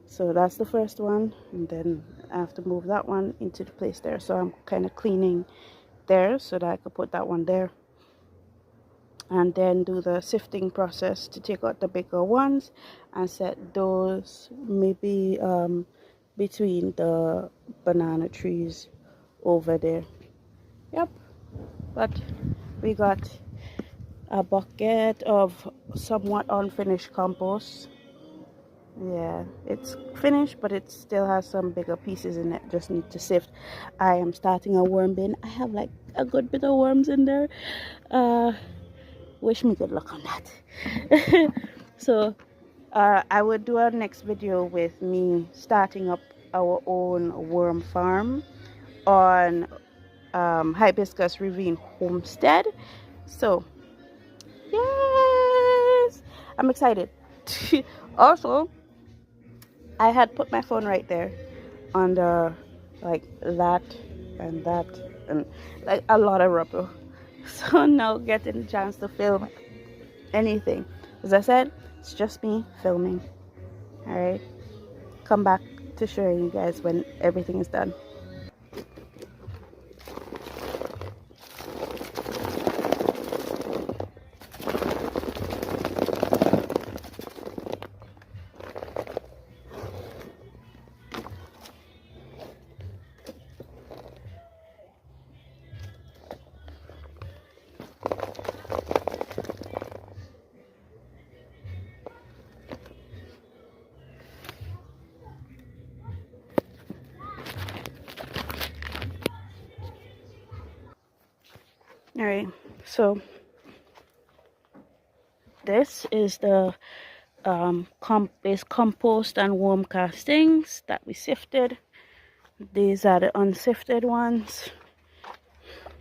So that's the first one, and then I have to move that one into the place there. So I'm kind of cleaning there so that I could put that one there, and then do the sifting process to take out the bigger ones and set those maybe between the banana trees over there. Yep. But we got a bucket of somewhat unfinished compost. Yeah, it's finished, but it still has some bigger pieces in it. Just need to sift. I am starting a worm bin. I have like a good bit of worms in there. Wish me good luck on that. So I would do a next video with me starting up our own worm farm on Hibiscus Ravine Homestead. So yes, I'm excited. Also, I had put my phone right there on the like that and that and like a lot of rubber. So now getting a chance to film anything. As I said, it's just me filming. Alright. Come back to show you guys when everything is done. Alright, so this is the compost and worm castings that we sifted. These are the unsifted ones.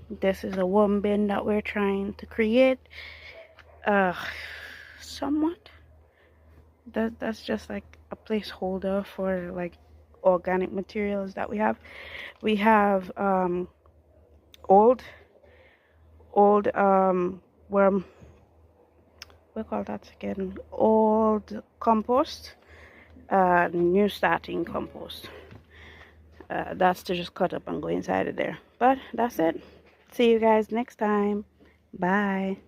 This is a worm bin that we're trying to create. Somewhat. That's just like a placeholder for like organic materials that we have. We have old worm, we call that again, old compost, new starting compost. That's to just cut up and go inside of there. But that's it. See you guys next time. Bye.